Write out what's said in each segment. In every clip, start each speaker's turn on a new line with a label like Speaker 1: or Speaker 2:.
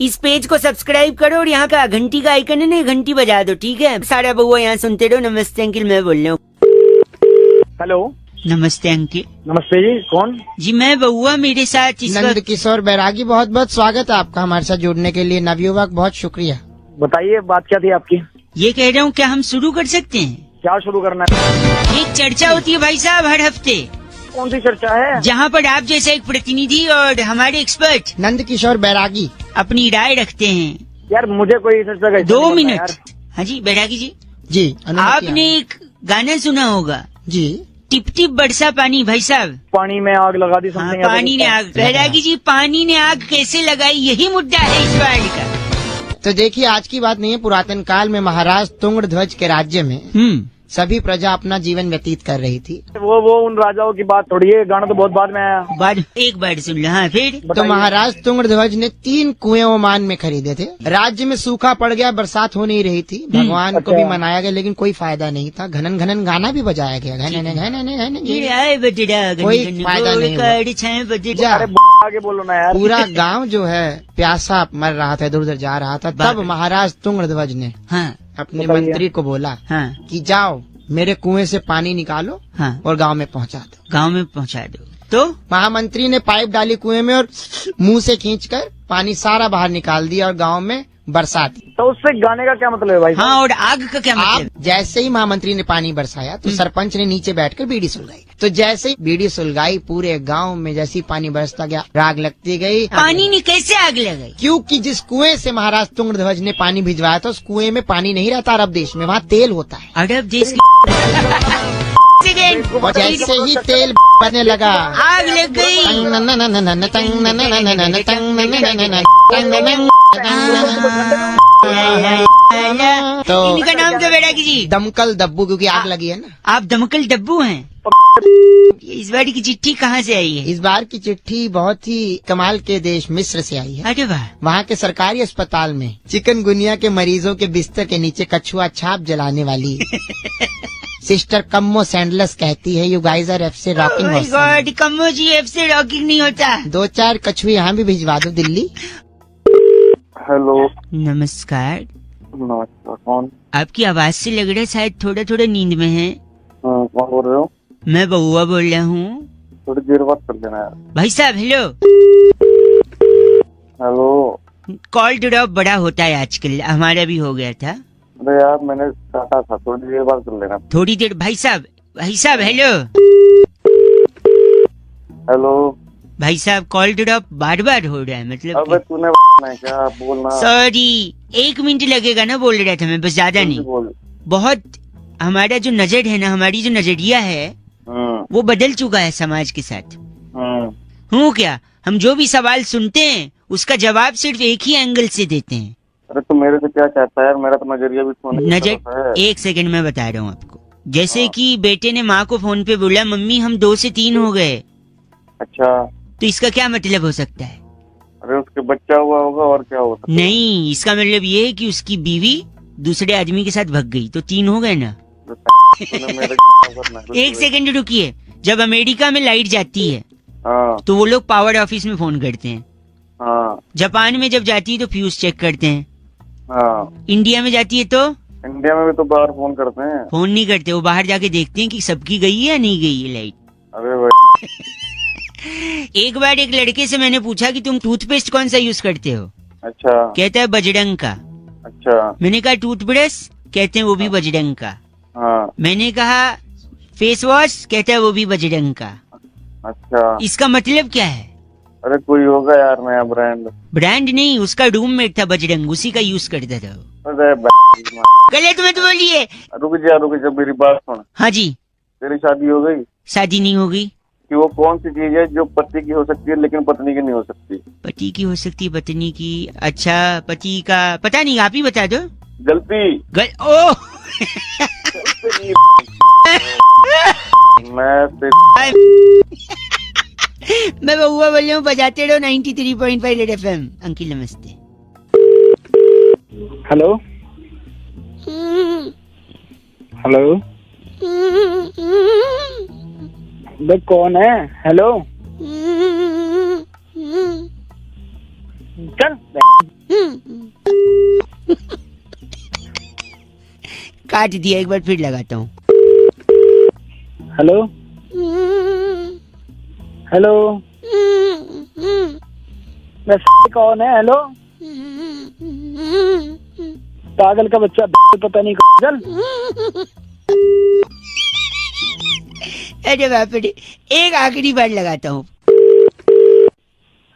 Speaker 1: इस पेज को सब्सक्राइब करो और यहाँ का घंटी का आइकन है ना, घंटी बजा दो, ठीक है? सारा बउआ यहाँ सुनते रहो। नमस्ते अंकिल, मैं बोल रहा हूँ।
Speaker 2: हेलो,
Speaker 1: नमस्ते अंकिल।
Speaker 2: नमस्ते जी, कौन?
Speaker 1: जी मैं बउआ, मेरे साथ इस
Speaker 3: नंद किशोर बैरागी, बहुत बहुत स्वागत है आपका हमारे साथ जुड़ने के लिए। नवयुवक, बहुत शुक्रिया।
Speaker 2: बताइए, बात क्या थी आपकी?
Speaker 1: ये कह रहा हूँ, क्या हम शुरू कर सकते हैं?
Speaker 2: क्या शुरू करना है?
Speaker 1: एक चर्चा होती है भाई साहब हर हफ्ते।
Speaker 2: कौन सी चर्चा है?
Speaker 1: जहाँ पर आप जैसा एक प्रतिनिधि और हमारे एक्सपर्ट
Speaker 3: नंद किशोर बैरागी
Speaker 1: अपनी राय रखते हैं।
Speaker 2: यार मुझे कोई चर्चा का
Speaker 1: 2 मिनट। हाँ जी बैरागी जी,
Speaker 3: जी
Speaker 1: आपने एक गाना सुना होगा
Speaker 3: जी,
Speaker 1: टिप टिप बरसा पानी। भाई साहब,
Speaker 2: पानी में आग लगा दी।
Speaker 1: हाँ, पानी ने आग। बैरागी जी, पानी ने आग कैसे लगाई, यही मुद्दा है इस बार का।
Speaker 3: तो देखिए, आज की बात नहीं है। पुरातन काल में महाराज तुंगध्वज के राज्य में सभी प्रजा अपना जीवन व्यतीत कर रही थी।
Speaker 2: वो उन राजाओं की बात थोड़ी है, गाना तो बहुत बाद में आया।
Speaker 1: एक बार सुन लो। हाँ फिर?
Speaker 3: तो महाराज तुंगध्वज ने 3 कुएं ओमान में खरीदे थे। राज्य में सूखा पड़ गया, बरसात हो नहीं रही थी। भगवान को भी मनाया गया, लेकिन कोई फायदा नहीं था। घनन घनन गाना भी बजाया गया, घनन घनन कोई फायदा नहीं हुआ।
Speaker 2: आगे बोलो ना यार।
Speaker 3: पूरा गांव जो है प्यासा मर रहा था, इधर उधर जा रहा था। तब महाराज तुंगध्वज ने अपने मंत्री को बोला कि जाओ मेरे कुएं से पानी निकालो और गांव में पहुंचा दो। तो महामंत्री ने पाइप डाली कुएं में और मुंह से खींचकर पानी सारा बाहर निकाल दिया और गांव में बरसात।
Speaker 2: तो उससे गाने का क्या मतलब है भाई?
Speaker 1: हाँ, और आग का क्या मतलब?
Speaker 3: जैसे ही महामंत्री ने पानी बरसाया तो सरपंच ने नीचे बैठकर बीड़ी सुलगाई। तो जैसे ही बीड़ी सुलगाई, पूरे गांव में जैसे ही पानी बरसता गया, आग लगती गई।
Speaker 1: पानी ने कैसे आग लगाई?
Speaker 3: क्योंकि जिस कुएं से महाराज तुंगध्वज ने पानी भिजवाया था, उस कुएं में पानी नहीं रहता अरब देश में, वहाँ तेल होता है।
Speaker 1: अरब देश
Speaker 3: जैसे ही तेल बनने लगा,
Speaker 1: आग लग गई।
Speaker 3: तो
Speaker 1: इनका नाम तो बैरागी जी
Speaker 3: दमकल दब्बू, क्योंकि आग लगी है ना।
Speaker 1: आप दमकल डब्बू हैं। इस बार की चिट्ठी कहाँ से आई है?
Speaker 3: इस बार की चिट्ठी बहुत ही कमाल के देश मिस्र से आई है।
Speaker 1: अरे वाह।
Speaker 3: वहाँ के सरकारी अस्पताल में चिकनगुनिया के मरीजों के बिस्तर के नीचे कछुआ छाप जलाने वाली सिस्टर कम्मो सैंडलस कहती है, यू गाइज आर एफ से रॉकिंग।
Speaker 1: कम्मो जी, एफ से रॉकिंग नहीं होता।
Speaker 3: 2-4 कछुए यहाँ भी भिजवा दो दिल्ली।
Speaker 2: हेलो,
Speaker 1: नमस्कार।
Speaker 2: नमस्कार, कौन?
Speaker 1: आपकी आवाज से लग रहा है शायद थोड़ा नींद में है।
Speaker 2: कौन बोल रहे हो?
Speaker 1: मैं बउआ बोल रहा हूँ।
Speaker 2: थोड़ी देर बात कर लेना यार।
Speaker 1: भाई साहब हेलो।
Speaker 2: हेलो,
Speaker 1: कॉल ड्रॉप बड़ा होता है आजकल, हमारा भी हो गया था।
Speaker 2: अरे यार मैंने काटा था, थोड़ी देर बात कर लेना।
Speaker 1: थोड़ी देर। भाई साहब हेलो।
Speaker 2: हेलो
Speaker 1: भाई साहब, कॉल ड्रॉप बार बार हो रहा है, मतलब
Speaker 2: अबे तूने क्या बोलना?
Speaker 1: सॉरी, 1 मिनट लगेगा ना, बोल रहा था मैं, बस ज्यादा नहीं। बहुत हमारा जो नजर है ना, हमारी जो नजरिया है वो बदल चुका है समाज के साथ। हूँ क्या, हम जो भी सवाल सुनते हैं उसका जवाब सिर्फ एक ही एंगल से देते हैं।
Speaker 2: अरे तो मेरे से क्या चाहता है यार? मेरा तो नजरिया भी
Speaker 1: नजर 1 सेकंड में बता रहा हूँ आपको। जैसे कि बेटे ने माँ को फोन पे बोला, मम्मी हम 2 से 3 हो गए।
Speaker 2: अच्छा,
Speaker 1: तो इसका क्या मतलब हो सकता है?
Speaker 2: अरे उसके बच्चा हुआ होगा, और क्या हो सकता है?
Speaker 1: नहीं, इसका मतलब ये है कि उसकी बीवी दूसरे आदमी के साथ भाग गई, तो 3 हो गए ना। 1 सेकंड रुकिए। जब अमेरिका में लाइट जाती है तो वो लोग पावर ऑफिस में फोन करते हैं। जापान में जब जाती है तो फ्यूज चेक करते हैं। इंडिया में जाती है तो?
Speaker 2: इंडिया में भी तो बाहर फोन करते हैं।
Speaker 1: फोन नहीं करते, वो बाहर जाके देखते हैं कि सबकी गई है या नहीं गई है लाइट।
Speaker 2: अरे भाई
Speaker 1: एक बार एक लड़के से मैंने पूछा कि तुम टूथपेस्ट कौन सा यूज करते हो?
Speaker 2: अच्छा।
Speaker 1: कहता है बजरंग का।
Speaker 2: अच्छा।
Speaker 1: मैंने कहा टूथब्रश? कहते हैं वो भी बजरंग का। मैंने कहा फेस वॉश? कहता है वो भी बजरंग का।
Speaker 2: अच्छा, इसका
Speaker 1: मतलब क्या है?
Speaker 2: अरे कोई होगा यार नया ब्रांड
Speaker 1: नहीं, उसका रूममेट था बजरंग, उसी का यूज करता था।
Speaker 2: अरे
Speaker 1: गलत मत बोलिए।
Speaker 2: रुक जा मेरी बात सुन।
Speaker 1: हाँ जी।
Speaker 2: तेरी शादी हो गई?
Speaker 1: शादी नहीं होगी।
Speaker 2: कि वो कौन सी चीज है जो पति की हो सकती है लेकिन पत्नी की नहीं हो सकती? पति की हो सकती है, पत्नी की?
Speaker 1: अच्छा, पति का पता नहीं, आप ही बता दो।
Speaker 2: गलती।
Speaker 1: ओह मैं बउआ बोल रहा हूँ, बजाते रहो 93.5 रेड FM। अंकिल नमस्ते।
Speaker 2: हेलो हेलो, कौन है? हेलो, चल।
Speaker 1: काट दिया, एक बार फिर लगाता हूँ।
Speaker 2: हेलो हेलो, मैं कौन है? हेलो, पागल का बच्चा, पता नहीं चल।
Speaker 1: अरे बाप रे, एक आखिरी बार लगाता हूँ।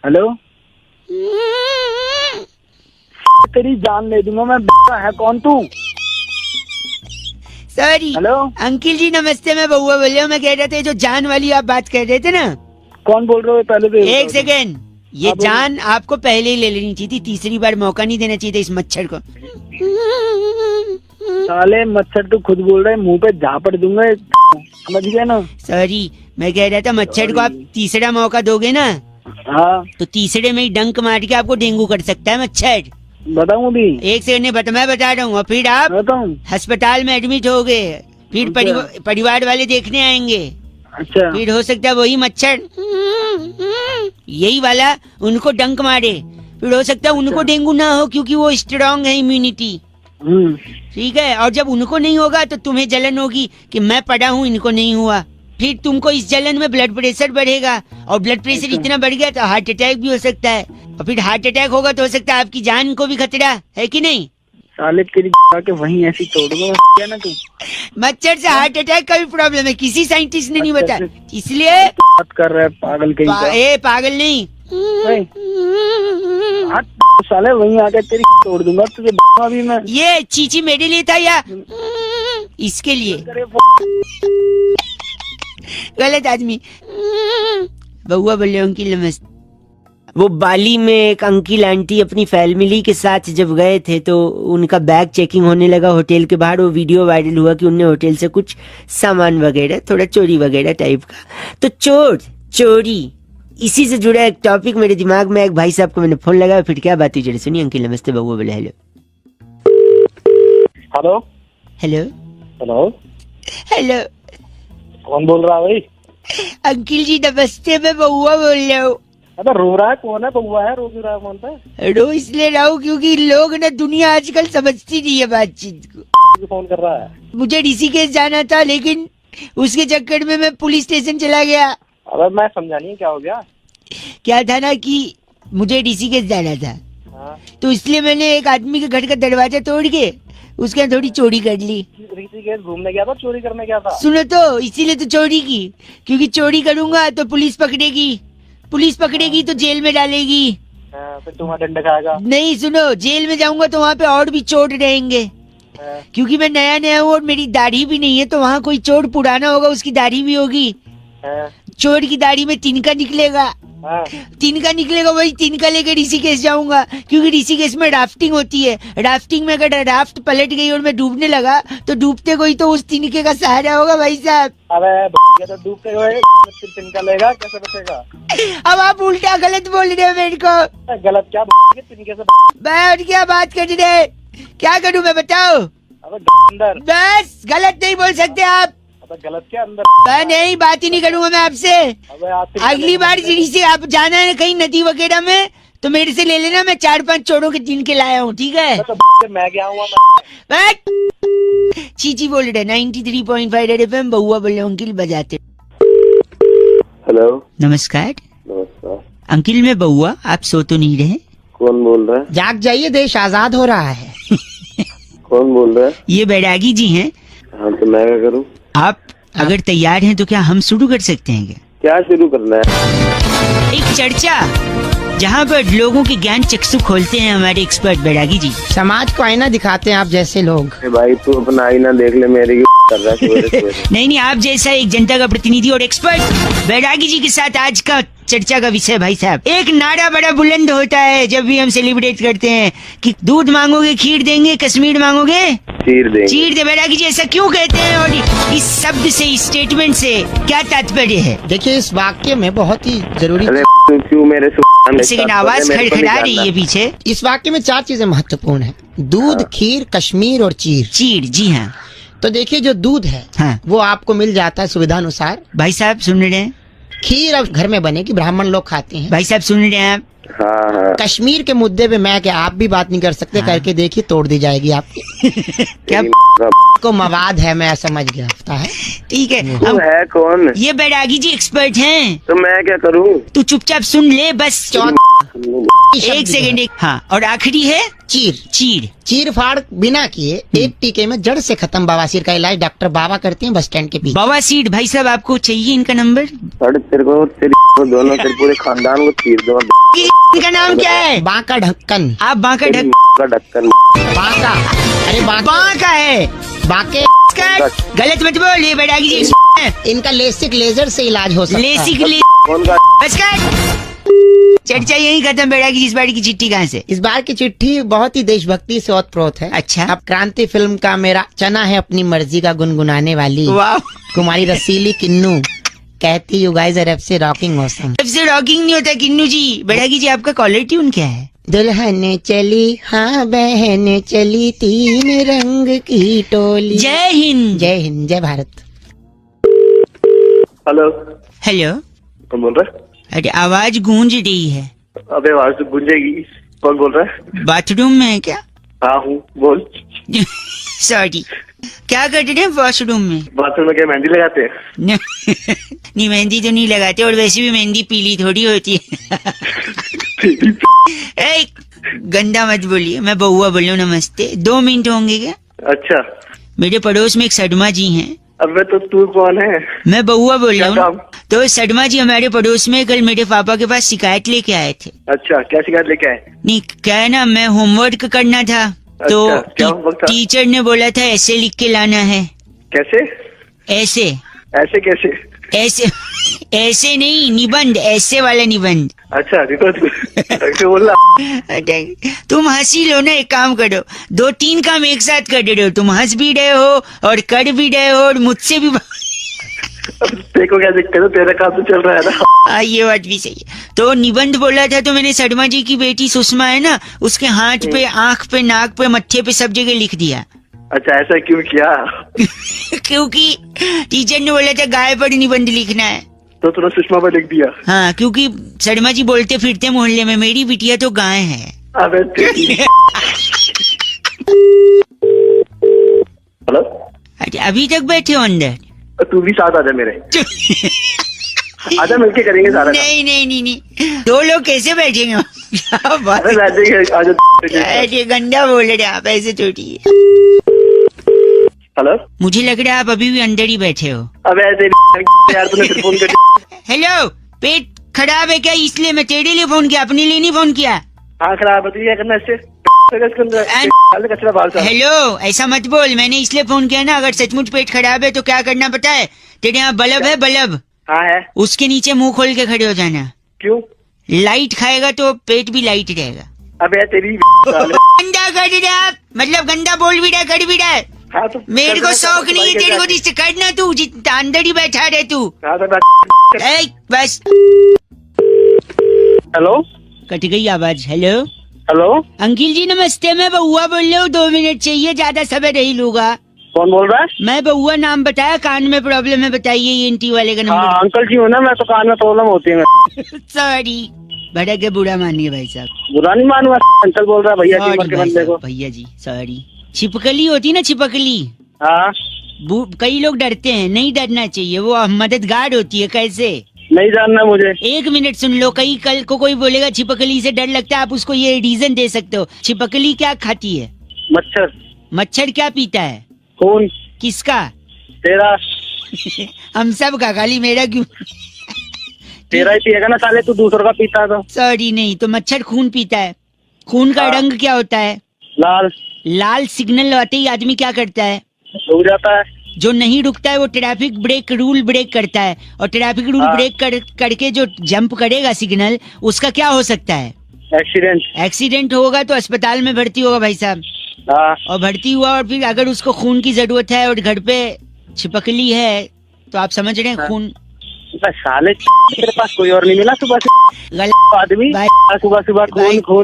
Speaker 2: हेलो, तेरी जान ले दूंगा मैं। है कौन तू?
Speaker 1: सॉरी।
Speaker 2: हेलो
Speaker 1: अंकिल जी नमस्ते, मैं बउआ बोल रहा हूँ। मैं कह रहा था जो जान वाली आप बात कर रहे थे ना।
Speaker 2: कौन बोल रहे हो? पहले तो
Speaker 1: एक सेकेंड, ये जान आपको पहले ही ले लेनी चाहिए थी, तीसरी बार मौका नहीं देना चाहिए था इस मच्छर को।
Speaker 2: साले मच्छर तो खुद बोल रहे, मुंह पे झापड़ दूंगा, समझ गए ना?
Speaker 1: सॉरी, मैं कह रहा था मच्छर को आप तीसरा मौका दोगे ना,
Speaker 2: हाँ,
Speaker 1: तो तीसरे में ही डंक मार के आपको डेंगू कर सकता है मच्छर।
Speaker 2: बताऊं भी?
Speaker 1: एक सेकंड, मैं बता रहा हूँ। फिर आप अस्पताल में एडमिट हो गए, फिर परिवार वाले देखने आएंगे।
Speaker 2: अच्छा,
Speaker 1: फिर हो सकता है वही मच्छर यही वाला उनको डंक मारे, फिर हो सकता है उनको डेंगू ना हो क्योंकि वो स्ट्रांग है इम्यूनिटी। ठीक है, और जब उनको नहीं होगा तो तुम्हें जलन होगी कि मैं पड़ा हूँ, इनको नहीं हुआ। फिर तुमको इस जलन में ब्लड प्रेशर बढ़ेगा, और ब्लड प्रेशर इतना बढ़ गया तो हार्ट अटैक भी हो सकता है, और फिर हार्ट अटैक होगा तो हो सकता है आपकी जान को भी खतरा है कि नहीं।
Speaker 2: साले तेरी के वहीं ऐसी तोड़ दूंगा क्या ना तू।
Speaker 1: मच्छर से हार्ट अटैक का भी प्रॉब्लम है, किसी साइंटिस्ट ने नहीं बताया, इसलिए
Speaker 2: बात कर रहा है पागल कहीं
Speaker 1: पागल नहीं।
Speaker 2: साले वहीं आके तेरी तोड़ दूंगा तुझे अभी मैं।
Speaker 1: ये चीची मेरे लिए था या इसके लिए? गलत आदमी। बउआ बोले अंकिल नमस्ते। वो बाली में एक अंकिल आंटी अपनी फैमिली के साथ जब गए थे तो उनका बैग चेकिंग होने लगा होटल के बाहर। वो वीडियो वायरल हुआ कि उनने होटल से कुछ सामान वगैरह, थोड़ा चोरी वगैरह टाइप का। तो चोरी इसी से जुड़ा एक टॉपिक मेरे दिमाग में। एक भाई साहब को मैंने फोन लगाया, फिर क्या बात हुई जरा सुनिए। अंकिल नमस्ते। बउआ बोले hello
Speaker 2: hello
Speaker 1: hello
Speaker 2: hello
Speaker 1: hello,
Speaker 2: कौन बोल रहा है भाई?
Speaker 1: अंकिल जी नमस्ते, मैं बउआ बोल रहा हूँ।
Speaker 2: अबे रो रहा है कौन है? बउआ है, रो रहा है कौन था?
Speaker 1: रो इसलिए रहा हूँ क्योंकि लोग ना दुनिया आजकल समझती नहीं है बातचीत को।
Speaker 2: फोन कर रहा है?
Speaker 1: मुझे ऋषिकेश जाना था, लेकिन उसके चक्कर में मैं पुलिस स्टेशन चला गया।
Speaker 2: अबे मैं समझा नहीं, क्या हो गया?
Speaker 1: क्या था ना कि मुझे ऋषिकेश जाना था।
Speaker 2: हाँ?
Speaker 1: तो इसलिए मैंने एक आदमी के घर का दरवाजा तोड़ के उसके यहाँ थोड़ी चोरी कर ली।
Speaker 2: ऋषिकेश घूमने गया था, चोरी करने गया था?
Speaker 1: सुनो तो, इसीलिए तो चोरी की, क्योंकि चोरी करूंगा तो पुलिस पकड़ेगी तो जेल में डालेगी।
Speaker 2: फिर तुम्हारा डंडा खाएगा? नहीं,
Speaker 1: सुनो, जेल में जाऊंगा तो वहाँ पे और भी चोर रहेंगे, क्योंकि मैं नया हूँ और मेरी दाढ़ी भी नहीं है। तो वहाँ कोई चोर पुराना होगा, उसकी दाढ़ी भी होगी। चोर की दाढ़ी में तिनका निकलेगा, वही तिनका लेके ऋषिकेश जाऊंगा, क्योंकि ऋषिकेश में राफ्टिंग होती है। राफ्टिंग में अगर राफ्ट पलट गई और मैं डूबने लगा तो डूबते कोई तो उस तिनके का सहारा होगा भाई साहब।
Speaker 2: अबे तो डूबते हुए तिनका लेगा, कैसे बचेगा?
Speaker 1: अब आप उल्टा गलत बोल रहे हो मेरे को।
Speaker 2: गलत क्या? तिनके से
Speaker 1: और क्या बात कर रहे, क्या करूँ मैं बताओ?
Speaker 2: अंदर
Speaker 1: बस गलत नहीं बोल सकते आप।
Speaker 2: गलत क्या अंदर?
Speaker 1: मैं नहीं, बात ही नहीं करूंगा मैं आपसे। अगली बार से आप जाना है कहीं नदी वगैरह में तो मेरे से ले लेना, मैं 4-5 चोरों के दिन के लाया हूँ, ठीक है?
Speaker 2: तो मैं गया हुआ
Speaker 1: चीची बोल रहे 93.5 रेड एफएम। बउआ बोले अंकिल बजाते।
Speaker 2: हेलो
Speaker 1: नमस्कार।
Speaker 2: नमस्कार
Speaker 1: अंकिल मैं बउआ, आप सो तो नहीं रहे?
Speaker 2: कौन बोल रहा है?
Speaker 3: जाग जाइए, देश आजाद हो रहा है।
Speaker 2: कौन बोल रहा है?
Speaker 1: ये बैरागी जी हैं।
Speaker 2: हाँ, तो मैं क्या करूँ?
Speaker 1: आप अगर तैयार हैं तो क्या हम शुरू कर सकते हैं?
Speaker 2: क्या शुरू करना है?
Speaker 1: एक चर्चा जहाँ पर लोगों के ज्ञान चक्षु खोलते हैं हमारे एक्सपर्ट बैरागी जी।
Speaker 3: समाज को आईना दिखाते हैं आप जैसे लोग।
Speaker 2: भाई तू अपना आईना देख ले, मेरे कर रहा है।
Speaker 1: नहीं, आप जैसा एक जनता का प्रतिनिधि और एक्सपर्ट बैरागी जी के साथ आज का चर्चा का विषय भाई साहब, एक नारा बड़ा बुलंद होता है जब भी हम सेलिब्रेट करते हैं कि दूध मांगोगे खीर देंगे, कश्मीर मांगोगे चीर दे। बैरागी जी ऐसा क्यों कहते हैं और इस शब्द से, इस स्टेटमेंट से क्या तात्पर्य है?
Speaker 3: देखिए, इस वाक्य में बहुत ही जरूरी
Speaker 2: क्यों मेरे
Speaker 1: सेकंड आवाज खड़खड़ा रही है पीछे।
Speaker 3: इस वाक्य में 4 चीजें महत्वपूर्ण है: दूध, खीर, कश्मीर और चीर।
Speaker 1: जी हाँ।
Speaker 3: तो देखिए, जो दूध है
Speaker 1: हाँ,
Speaker 3: वो आपको मिल जाता है सुविधा अनुसार।
Speaker 1: भाई साहब सुन रहे हैं?
Speaker 3: खीर अब घर में बनेगी, ब्राह्मण लोग खाते हैं।
Speaker 1: भाई साहब सुन रहे हैं आप?
Speaker 2: हाँ।
Speaker 3: कश्मीर के मुद्दे पे मैं क्या आप भी बात नहीं कर सकते? करके देखिए, तोड़ दी जाएगी आपकी। क्या को मवाद है, मैं समझ गया है। ठीक है,
Speaker 2: हम है कौन?
Speaker 1: ये बैरागी जी एक्सपर्ट हैं।
Speaker 2: तो मैं क्या करूँ?
Speaker 1: तू चुपचाप सुन ले बस। एक सेकंड। हाँ, और आखिरी है चीर फाड़ बिना किए एक टीके में जड़ से खत्म बवासीर का इलाज डॉक्टर बाबा करते हैं बस स्टैंड के पीछे। बवासीर भाई साहब, आपको चाहिए इनका नंबर?
Speaker 2: तेरे को दोनों तेरे पूरे खानदान को चीर दो।
Speaker 1: इनका नाम क्या है? बांका ढक्कन। आप बांका ढक्कन। बांका, अरे बांका है, बांके। गलत मत बोल, ये बैरागी जी। इनका लेसिक लेजर से इलाज हो सकता है। चर्चा यही खत्म। बैरागी जी, इस बार की चिट्ठी कहाँ से? इस बार की चिट्ठी बहुत ही देशभक्ति से ओतप्रोत है। अच्छा। अब क्रांति फिल्म का मेरा चना है अपनी मर्जी का गुनगुनाने वाली कुमारी रसीली किन्नू कहती you guys are FC rocking awesome. FC rocking नहीं होता किन्नू जी। बैरागी जी, आपका कॉलर ट्यून क्या है? दुल्हन चली हाँ बहन चली तीन रंग की टोली। जय हिंद। जय हिंद, जय भारत।
Speaker 2: हेलो। कौन बोल रहा है?
Speaker 1: अरे आवाज गूंज रही है।
Speaker 2: अबे आवाज तो गूंजेगी। कौन बोल रहा है?
Speaker 1: बाथरूम में है क्या?
Speaker 2: हाँ हूँ, बोल।
Speaker 1: सॉरी, क्या कर रहे हैं वॉशरूम में?
Speaker 2: बाथरूम में क्या मेहंदी लगाते हैं?
Speaker 1: नहीं, मेहंदी तो नहीं लगाते, और वैसे भी मेहंदी पीली थोड़ी होती है। गंदा मत बोलिए, मैं बउआ बोल रहा हूँ। नमस्ते, 2 मिनट होंगे क्या?
Speaker 2: अच्छा।
Speaker 1: मेरे पड़ोस में एक सडमा जी हैं।
Speaker 2: अबे तो तू कौन है?
Speaker 1: मैं बउआ बोल रहा हूँ। तो सडमा जी हमारे पड़ोस में कल मेरे पापा के पास शिकायत लेके आए थे।
Speaker 2: अच्छा, क्या शिकायत लेके आए?
Speaker 1: नहीं, क्या है ना, मैं होमवर्क करना था। अच्छा, तो टीचर ने बोला था ऐसे लिख के लाना है।
Speaker 2: कैसे? ऐसे कैसे?
Speaker 1: ऐसे नहीं, निबंध, ऐसे वाला निबंध।
Speaker 2: अच्छा, कैसे बोल रहा?
Speaker 1: तुम हंसी लो ना, एक काम करो, 2-3 काम एक साथ कर रहे हो। तुम हंस भी रहे हो और कर भी रहे हो, और मुझसे भी।
Speaker 2: देखो क्या दिक्कत है, तेरा काम तो चल रहा है ना।
Speaker 1: ये बात भी सही है। तो निबंध बोला था, तो मैंने शर्मा जी की बेटी सुषमा है ना, उसके हाथ पे, आंख पे, नाक पे, मत्थे पे, सब जगह लिख दिया।
Speaker 2: अच्छा, ऐसा क्यों किया?
Speaker 1: क्योंकि टीचर ने बोला था गाय पर निबंध लिखना है,
Speaker 2: तो तूने सुषमा पर लिख दिया। हाँ,
Speaker 1: क्योंकि शर्मा जी बोलते फिरते मोहल्ले में मेरी बिटिया तो गाय है।
Speaker 2: अबे हेलो।
Speaker 1: अच्छा, अभी तक बैठे हो अंदर?
Speaker 2: तू भी साथ आजा मेरे। आजा, मिलके करेंगे सारा।
Speaker 1: नहीं, 2 लोग कैसे बैठेंगे?
Speaker 2: आजा।
Speaker 1: गंदा बोल रहे आप, ऐसे थोड़ी।
Speaker 2: हेलो।
Speaker 1: मुझे लग रहा है आप अभी भी अंदर ही बैठे हो।
Speaker 2: अबे यार, तूने फिर फोन कर।
Speaker 1: हेलो, पेट खराब है क्या? इसलिए मैं तेरे लिए फोन किया, अपने लिए नहीं फोन किया।
Speaker 2: हाँ, खराब है तो क्या करना इससे?
Speaker 1: हेलो, ऐसा मत बोल, मैंने इसलिए फोन किया ना, अगर सचमुच पेट खराब है तो क्या करना पता है? तेरे यहाँ बल्ब है, बल्ब।
Speaker 2: हाँ है।
Speaker 1: उसके नीचे मुंह खोल के खड़े हो जाना।
Speaker 2: क्यों?
Speaker 1: लाइट खाएगा तो पेट भी लाइट रहेगा।
Speaker 2: अबे तेरी
Speaker 1: गंदा कर रहा है, मतलब गंदा बोल भी रहा है, कर भी रहा है।
Speaker 2: हाँ, तो
Speaker 1: मेरे को शौक नहीं है तेरे को रिश्ते करना, तू जितना अंदर ही बैठा रहे तू। बस।
Speaker 2: हेलो।
Speaker 1: कट गई आवाज। हेलो।
Speaker 2: अंकिल
Speaker 1: जी नमस्ते, मैं बउआ बोल रहा हूँ, 2 मिनट चाहिए, ज्यादा समय नहीं लूंगा।
Speaker 2: कौन बोल रहा है?
Speaker 1: मैं बउआ, नाम बताया, कान में प्रॉब्लम है, बताइए ENT वाले का नंबर।
Speaker 2: हाँ, अंकल जी हो ना, मैं तो कान में प्रॉब्लम होती है।
Speaker 1: सॉरी, बड़ा के बुरा मानिए भाई साहब।
Speaker 2: बुरा नहीं मानूंगा, अंकल बोल रहा है भैया की उम्र के बंदे को।
Speaker 1: भैया जी सॉरी। छिपकली होती ना, छिपकली।
Speaker 2: हाँ।
Speaker 1: कई लोग डरते हैं, नहीं डरना चाहिए, वो मददगार होती है। कैसे? नहीं
Speaker 2: जानना मुझे।
Speaker 1: 1 मिनट सुन लो, कल को कोई बोलेगा छिपकली से डर लगता है, आप उसको ये रीजन दे सकते हो। छिपकली क्या खाती है?
Speaker 2: मच्छर।
Speaker 1: मच्छर क्या पीता है?
Speaker 2: खून।
Speaker 1: किसका?
Speaker 2: तेरा।
Speaker 1: हम सब का, खाली मेरा क्यों?
Speaker 2: तेरा ही पिएगा ना साले, तू दूसरों का पीता है तो।
Speaker 1: सॉरी, नहीं, तो मच्छर खून पीता है। खून का रंग क्या होता है? लाल सिग्नल आते ही आदमी क्या करता है?
Speaker 2: रुक जाता है।
Speaker 1: जो नहीं रुकता है वो ट्रैफिक ब्रेक रूल ब्रेक करता है, और ट्रैफिक रूल ब्रेक करके जो जंप करेगा सिग्नल, उसका क्या हो सकता है? एक्सीडेंट होगा तो अस्पताल में भर्ती होगा भाई साहब। और भर्ती हुआ, और फिर अगर उसको खून की जरूरत है और घर पे छिपकली है, तो आप समझ रहे हैं खून।
Speaker 2: साले तेरे पास कोई और नहीं मिला सुबह से? आदमी सुबह खून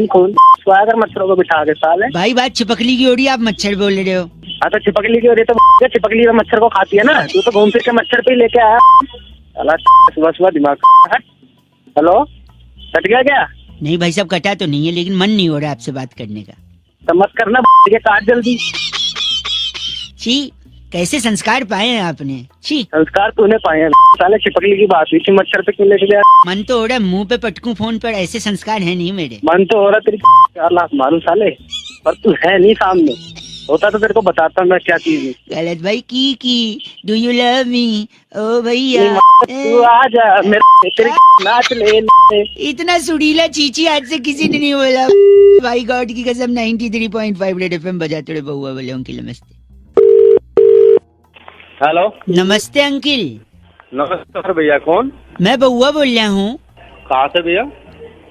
Speaker 2: अगर मच्छरों को बिठा के साले। भाई
Speaker 1: बात छिपकली की हो रही है, आप मच्छर बोल रहे हो।
Speaker 2: हाँ, तो छिपकली की हो रही है, तो छिपकली तो मच्छर को खाती है ना, तू तो घूम फिर के मच्छर पे ही लेके आया। सुबह दिमाग। हेलो, कट गया क्या?
Speaker 1: नहीं भाई साहब, कटा तो नहीं है, लेकिन मन नहीं हो रहा आपसे बात करने का।
Speaker 2: तो मत करना ये काट जल्दी।
Speaker 1: छी, कैसे संस्कार पाए हैं आपने? छी,
Speaker 2: संस्कार तूने पाए हैं साले, चिपकली की बात हुई थी, मच्छर पे क्यों लेके गया?
Speaker 1: मन तो हो रहा है मुंह पे पटकूं फोन पर, ऐसे संस्कार है नहीं मेरे।
Speaker 2: मन तो हो रहा तेरी 4 लाख मारू साले, पर तू है नहीं सामने, होता तो तेरे को बताता मैं क्या चीज है।
Speaker 1: गलत भाई की डू यू लव मी ओ भैया,
Speaker 2: तू आ जा मेरे तेरे नाच ले।
Speaker 1: इतना सुरीला चीची आज से किसी ने नहीं बोला भाई, गॉड की कसम। 93.5 रेड एफएम बजाते रहे बउआ बोले। अंकिल नमस्ते।
Speaker 2: हेलो
Speaker 1: नमस्ते अंकिल।
Speaker 2: नमस्कार भैया, कौन?
Speaker 1: मैं बउआ बोल रहा हूँ।
Speaker 2: कहाँ से भैया?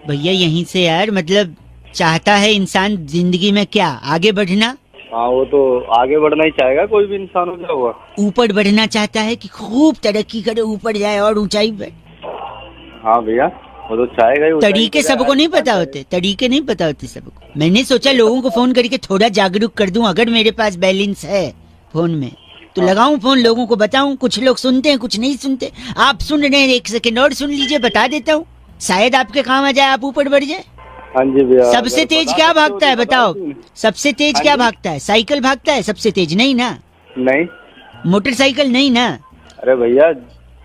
Speaker 1: भैया यहीं से यार, मतलब चाहता है इंसान जिंदगी में क्या, आगे बढ़ना।
Speaker 2: हाँ वो तो आगे बढ़ना ही चाहेगा, कोई भी इंसान हो क्या हुआ।
Speaker 1: ऊपर बढ़ना चाहता है कि खूब तरक्की करे, ऊपर जाए और ऊंचाई पे।
Speaker 2: हाँ भैया वो तो चाहेगा ही।
Speaker 1: तरीके सबको नहीं पता होते, तरीके नहीं पता होते सबको। मैंने सोचा लोगों को फोन करके थोड़ा जागरूक कर दूं, अगर मेरे पास बैलेंस है फोन में तो लगाऊं फोन, लोगों को बताऊं। कुछ लोग सुनते हैं, कुछ नहीं सुनते। आप सुन रहे हैं, 1 सेकंड और सुन लीजिए, बता देता हूँ, शायद आपके काम आ जाए, आप ऊपर बढ़ जाए।
Speaker 2: हाँ जी भैया।
Speaker 1: सबसे तेज क्या भागता है बताओ? सबसे तेज क्या भागता है? साइकिल भागता है सबसे तेज? नहीं ना।
Speaker 2: नहीं।
Speaker 1: मोटरसाइकिल नहीं ना।
Speaker 2: अरे भैया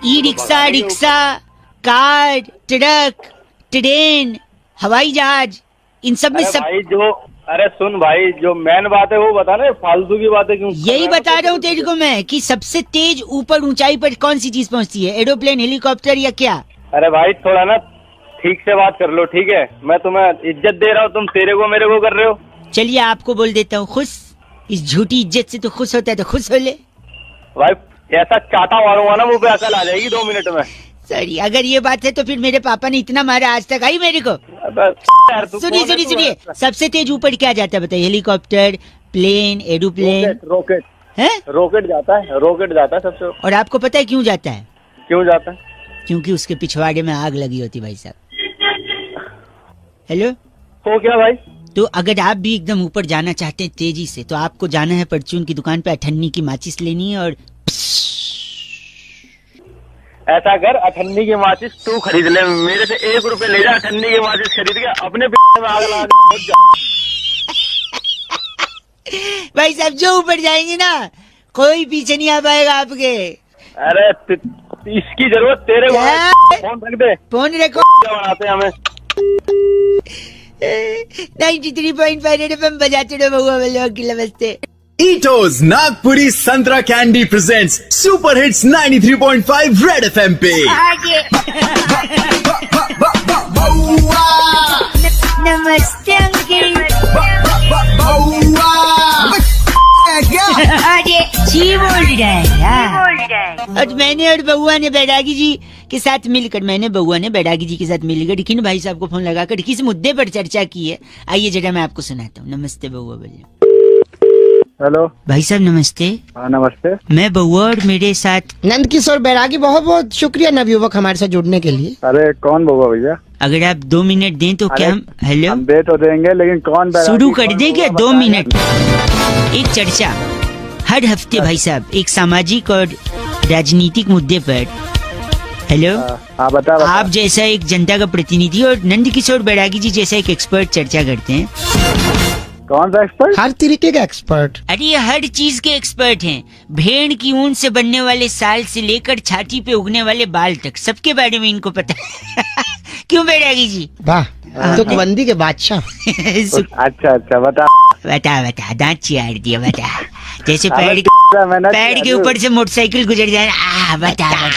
Speaker 1: e rickshaw, rickshaw, car, truck, train, हवाई जहाज, इन सब में सब।
Speaker 2: भाई जो, अरे सुन भाई, जो मेन बात है वो बता ना, फालतू की बातें क्यों?
Speaker 1: यही बता रहा हूँ तेरे को मैं कि सबसे तेज ऊपर ऊंचाई पर कौन सी चीज पहुँचती है? एरोप्लेन, हेलीकॉप्टर या क्या?
Speaker 2: अरे भाई थोड़ा ना ठीक से बात कर लो, ठीक है? मैं तुम्हें इज्जत दे रहा हूँ, तुम तेरे को मेरे को कर रहे हो।
Speaker 1: चलिए आपको बोल देता हूँ खुश। इस झूठी इज्जत से तो खुश होता है तो खुश हो ले
Speaker 2: भाई। ऐसा चाटा मारूंगा ना मुंह पे, अकल आ जाएगी 2 मिनट में।
Speaker 1: सॉरी, अगर ये बात है तो फिर मेरे पापा ने इतना मारा आज तक आई मेरे को। सुनिए सुनिए सुनिए, सबसे तेज ऊपर क्या जाता है बताइए? हेलीकॉप्टर, प्लेन, एरोप्लेन,
Speaker 2: रॉकेट
Speaker 1: है?
Speaker 2: रॉकेट जाता है, रॉकेट जाता है सबसे।
Speaker 1: और आपको पता है क्यों जाता है?
Speaker 2: क्यों जाता है?
Speaker 1: क्योंकि उसके पिछवाड़े में आग लगी होती भाई साहब। हेलो,
Speaker 2: हो क्या भाई?
Speaker 1: तो अगर आप भी एकदम ऊपर जाना चाहते हैं तेजी से, तो आपको जाना है परचून की दुकान पे, 98 की माचिस लेनी है और
Speaker 2: ऐसा कर, 98 की माचिस तू खरीद ले, मेरे से 1 रुपए ले जा। 98 की माचिस खरीद के अपने में आग लगा दे।
Speaker 1: भाई साहब जो ऊपर जाएंगे ना, कोई पीछे नहीं आ पाएगा आपके।
Speaker 2: अरे इसकी जरूरत तेरे को है। फोन रख दे,
Speaker 1: फोन रखो।
Speaker 2: क्या बनाते हैं हमें?
Speaker 1: 93.5 रेड एफएम बजाते रहो बउआ बोले। अंकिल नमस्ते।
Speaker 4: ईटोज नागपुरी संतरा candy presents super hits 93.5 red FM पे।
Speaker 1: नमस्ते अंकिल। अरे जी बोल रहा है यार। और मैंने और बउआ ने बैरागी जी के साथ मिलकर, किन भाई साहब को फोन लगाकर किस मुद्दे पर चर्चा की है, आइए जरा मैं आपको सुनाता हूँ। नमस्ते बउआ बोलिए।
Speaker 2: हेलो
Speaker 1: भाई साहब नमस्ते।
Speaker 2: हाँ नमस्ते।
Speaker 1: मैं बउआ और मेरे साथ
Speaker 3: नंद किशोर बैरागी, बहुत बहुत शुक्रिया नवयुवक हमारे साथ जुड़ने के लिए।
Speaker 2: अरे कौन बउआ भैया?
Speaker 1: अगर आप 2 मिनट दें तो क्या हम? हेलो,
Speaker 2: हम दे तो देंगे, लेकिन कौन?
Speaker 1: शुरू कर दें क्या? 2 मिनट। एक चर्चा हर हफ्ते भाई साहब, एक सामाजिक और राजनीतिक मुद्दे पर। हेलो,
Speaker 2: हाँ बता।
Speaker 1: आप जैसा एक जनता का प्रतिनिधि और नंद किशोर बैरागी जी जैसा एक एक्सपर्ट चर्चा करते हैं।
Speaker 2: कौन सा एक्सपर्ट?
Speaker 3: हर तरीके का एक्सपर्ट।
Speaker 1: अरे ये हर चीज के एक्सपर्ट हैं। भेड़ की ऊन से बनने वाले साल से लेकर छाती पे उगने वाले बाल तक, सबके बारे में इनको पता है। क्यों बैरागी जी?
Speaker 3: वाह, तो बंदी के बादशाह।
Speaker 2: अच्छा बता।
Speaker 1: दांत चियार दिया, बता। जैसे पैर के ऊपर से मोटरसाइकिल गुजर जाए। बता।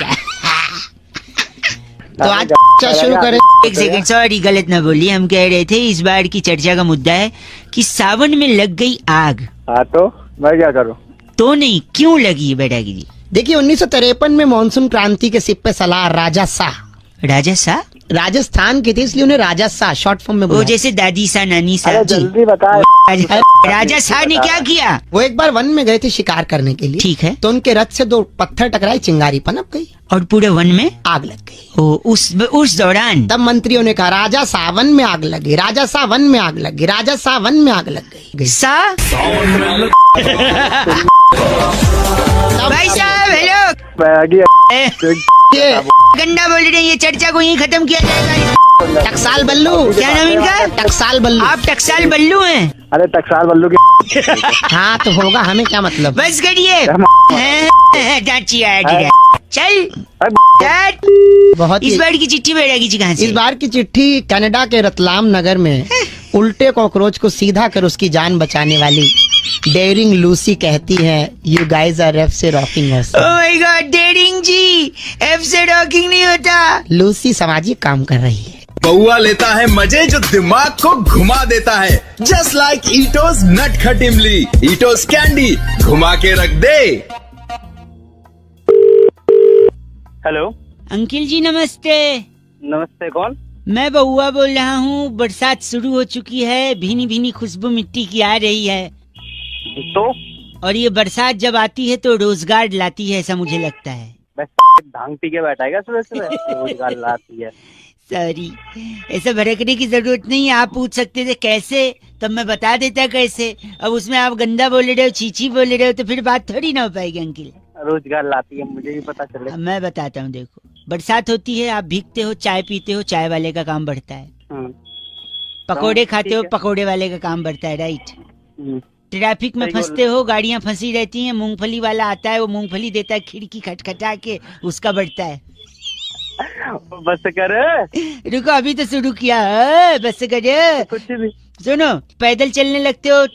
Speaker 3: तो आज शुरू करें।
Speaker 1: 1 सेकंड, सॉरी गलत ना बोलिए। हम कह रहे थे इस बार की चर्चा का मुद्दा है कि सावन में लग गई आग।
Speaker 2: हाँ तो मैं क्या करूँ?
Speaker 1: तो नहीं, क्यों लगी बैरागी जी?
Speaker 3: देखिए 1953 में मानसून क्रांति के सिप पे सलार राजा शाह राजस्थान के थे, इसलिए उन्हें राजा शाह शॉर्ट फॉर्म में
Speaker 1: वो जैसे दादी सा, नानी सा।
Speaker 2: जल्दी बता।
Speaker 1: राजा शाह ने क्या किया?
Speaker 3: वो एक बार वन में गए थे शिकार करने के लिए।
Speaker 1: ठीक है।
Speaker 3: तो उनके रथ से 2 पत्थर टकराए, चिंगारी पनप गई
Speaker 1: और पूरे वन में
Speaker 3: आग लग गई।
Speaker 1: उस दौरान
Speaker 3: तब मंत्रियों ने कहा राजा शाह वन में आग लगी, राजा शाह वन में आग लगी, राजा शाह वन में आग लग गई।
Speaker 1: भाई साहब हेलो।
Speaker 3: ये
Speaker 1: गंदा बोल रहे हैं, ये चर्चा को यहीं खत्म किया जाएगा।
Speaker 3: टकसाल बल्लू,
Speaker 1: क्या नाम इनका?
Speaker 3: टकसाल बल्लू।
Speaker 1: आप टकसाल बल्लू हैं?
Speaker 2: अरे टकसाल बल्लू की
Speaker 3: हाँ तो होगा, हमें क्या मतलब।
Speaker 1: बस करिए, डांची आया चल।
Speaker 3: बहुत
Speaker 1: इस बार की चिट्ठी भेजेगी जी कहाँ से?
Speaker 3: इस बार की चिट्ठी कनाडा के रतलाम नगर में उल्टे कॉकरोच को सीधा कर उसकी जान बचाने वाली डेयरिंग लूसी कहती है, यू गाइज आर एफ से rocking us.
Speaker 1: Oh my god, daring ji, F से रॉकिंग नहीं होता।
Speaker 3: लूसी सामाजिक काम कर रही है।
Speaker 4: बउआ लेता है मजे जो दिमाग को घुमा देता है। जस्ट लाइक ईटोस नटखट इमली, ईटोस कैंडी घुमा के रख दे।
Speaker 2: हेलो
Speaker 1: अंकिल जी नमस्ते।
Speaker 2: नमस्ते, कौन?
Speaker 1: मैं बउआ बोल रहा हूँ। बरसात शुरू हो चुकी है, भीनी भीनी खुशबू मिट्टी की आ रही है।
Speaker 2: तो
Speaker 1: और ये बरसात जब आती है तो रोजगार लाती है, ऐसा मुझे लगता है।
Speaker 2: बस भांग पी के बैठा है सुबह सुबह, रोजगार लाती है।
Speaker 1: सॉरी, ऐसा भड़कने की जरूरत नहीं है। आप पूछ सकते थे कैसे, तब मैं बता देता कैसे। अब उसमें आप गंदा बोल रहे हो, चीची बोल रहे हो, तो फिर बात थोड़ी ना हो पाएगी अंकिल।
Speaker 2: रोजगार लाती है, मुझे भी पता चले।
Speaker 1: मैं बताता हूँ, देखो बरसात होती है, आप भीगते हो, चाय पीते हो, चाय वाले का काम बढ़ता है। पकोड़े खाते हो, पकोड़े वाले का काम बढ़ता है, राइट। ट्रैफिक में फंसते हो, गाड़ियाँ फंसी रहती हैं, मूंगफली वाला आता है, वो मूंगफली देता है खिड़की खटखटा के, उसका बढ़ता है।
Speaker 2: बस कर,
Speaker 1: रुको अभी तो शुरू किया है, बस कर।
Speaker 2: कुछ भी
Speaker 1: सुनो, पैदल चलने लगते हो,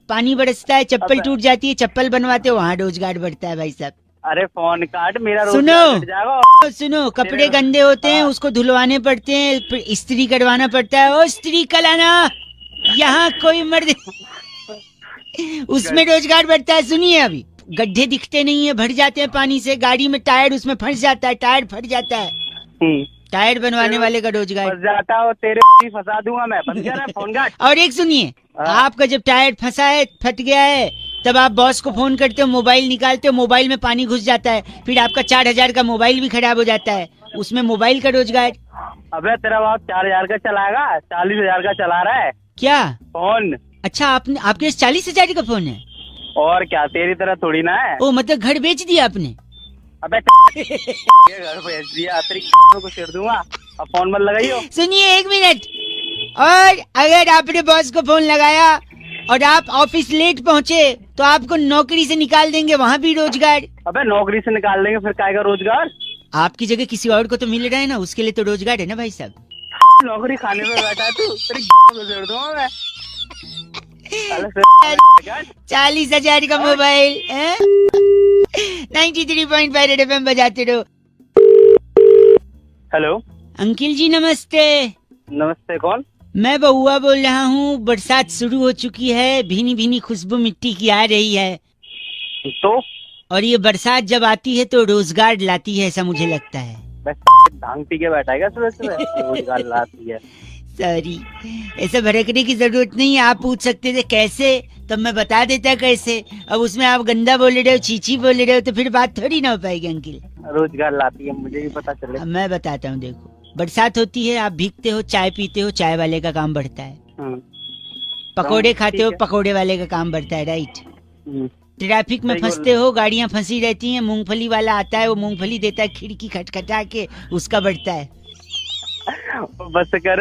Speaker 1: पानी बरसता है, चप्पल टूट जाती है, चप्पल बनवाते हो, वहाँ रोजगार बढ़ता है भाई साहब।
Speaker 2: अरे फोन काट, मेरा
Speaker 1: सुनो सुनो, कपड़े गंदे होते हैं, उसको धुलवाने पड़ते हैं, फिर इस्त्री करवाना पड़ता है। ओ इस्त्री कलाना, यहाँ कोई मर्द उसमें रोजगार बढ़ता है। सुनिए, अभी गड्ढे दिखते नहीं है, भर जाते हैं पानी से, गाड़ी में टायर उसमें फंस जाता है, टायर फट जाता है, टायर बनवाने वाले का रोजगार
Speaker 2: जाता हो। तेरे फंसा दूंगा मैं, बंद कर फोन काट।
Speaker 1: और एक सुनिए, आपका जब टायर फंसा है, फट गया है, तब आप बॉस को फोन करते हो, मोबाइल निकालते हो, मोबाइल में पानी घुस जाता है, फिर आपका 4000 का मोबाइल भी खराब हो जाता है, उसमें मोबाइल का रोजगार।
Speaker 2: अबे तेरा बाप 4000 का चलाएगा, 40,000 का चला रहा है
Speaker 1: क्या
Speaker 2: फोन?
Speaker 1: अच्छा, आपके 40,000 का फोन है?
Speaker 2: और क्या, तेरी तरह थोड़ी ना है।
Speaker 1: ओ मतलब घर बेच दिया आपने?
Speaker 2: अबे घर बेच दिया, तेरी को सिर दूंगा। अब फोन मत लगाइयो।
Speaker 1: सुनिए एक मिनट, और अगर आपने बॉस को फोन लगाया और आप ऑफिस लेट पहुँचे तो आपको नौकरी से निकाल देंगे, वहाँ भी रोजगार।
Speaker 2: अबे नौकरी से निकाल देंगे, फिर काहेगा रोजगार?
Speaker 1: आपकी जगह किसी और को तो मिल रहा है ना, उसके लिए तो रोजगार है ना भाई साहब।
Speaker 2: नौकरी खाने में बैठा है तू, तेरी को सिर दूंगा मैं।
Speaker 1: 40,000 का मोबाइल, 93.5 रेड एफएम बजाते रहो।
Speaker 2: हेलो
Speaker 1: अंकिल जी नमस्ते।
Speaker 2: नमस्ते, कौन?
Speaker 1: मैं बउआ बोल रहा हूँ। बरसात शुरू हो चुकी है, भीनी भीनी खुशबू मिट्टी की आ रही है।
Speaker 2: तो
Speaker 1: और ये बरसात जब आती है तो रोजगार लाती है, ऐसा मुझे लगता है।
Speaker 2: बस भांग पी के बैठा है सुबह सुबह, रोजगार लाती है।
Speaker 1: सॉरी, ऐसा भड़कने की जरूरत नहीं है। आप पूछ सकते थे कैसे, तब मैं बता देता कैसे। अब उसमें आप गंदा बोल रहे हो, चीची बोल रहे हो, तो फिर बात थोड़ी ना हो पाएगी अंकिल।
Speaker 2: रोजगार लाती है, मुझे भी पता चले।
Speaker 1: अब मैं बताता हूँ, देखो बरसात होती है, आप भीगते हो, चाय पीते हो, चाय वाले का काम बढ़ता है। पकोड़े खाते हो, पकोड़े वाले का काम बढ़ता है, राइट। ट्रैफिक में फंसते हो, गाड़ियाँ फंसी रहती हैं, मूंगफली वाला आता है, वो मूंगफली देता है खिड़की खटखटा के, उसका बढ़ता है।
Speaker 2: बस कर,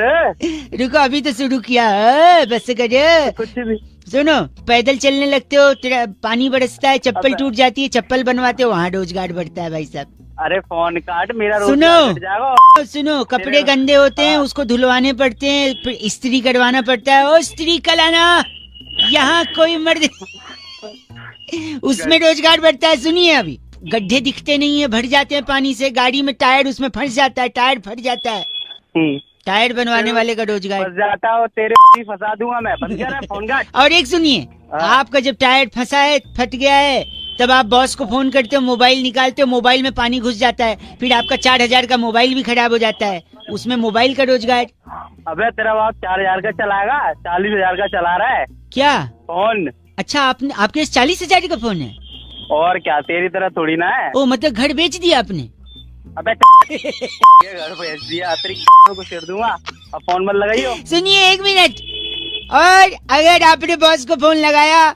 Speaker 1: रुको अभी तो शुरू किया है, बस कर।
Speaker 2: कुछ भी
Speaker 1: सुनो, पैदल चलने लगते हो, पानी बरसता है, चप्पल टूट जाती है, चप्पल बनवाते हो, वहाँ रोजगार बढ़ता है भाई साहब।
Speaker 2: अरे फोन काट, मेरा
Speaker 1: सुनो, कपड़े गंदे होते हैं, उसको धुलवाने पड़ते हैं, फिर इस्त्री करवाना पड़ता है। ओ इस्त्री कलाना, यहाँ कोई मर्द उसमें रोजगार बढ़ता है। सुनिए, अभी गड्ढे दिखते नहीं है, भर जाते हैं पानी से, गाड़ी में टायर उसमें फंस जाता है, टायर फट जाता है, टायर बनवाने वाले का रोजगार।
Speaker 2: जाता हो, तेरे फंसा दूंगा मैं, बंद कर फोन काट।
Speaker 1: और एक सुनिए, आपका जब टायर फंसा है, फट गया है, तब आप बॉस को फोन करते हो, मोबाइल निकालते हो, मोबाइल में पानी घुस जाता है, फिर आपका 4000 का मोबाइल भी खराब हो जाता है, उसमें मोबाइल का रोजगार।
Speaker 2: अबे तेरा बाप 4000 का चलाएगा, 40,000 का चला रहा है क्या फोन?
Speaker 1: अच्छा, आपके 40,000 का फोन है?
Speaker 2: और क्या, तेरी तरह थोड़ी ना है।
Speaker 1: ओ मतलब घर बेच दिया आपने?
Speaker 2: अबे घर बेच दिया, तेरी को सिर दूंगा। अब फोन मत लगाइयो।
Speaker 1: सुनिए एक मिनट, और अगर आपने बॉस को फोन लगाया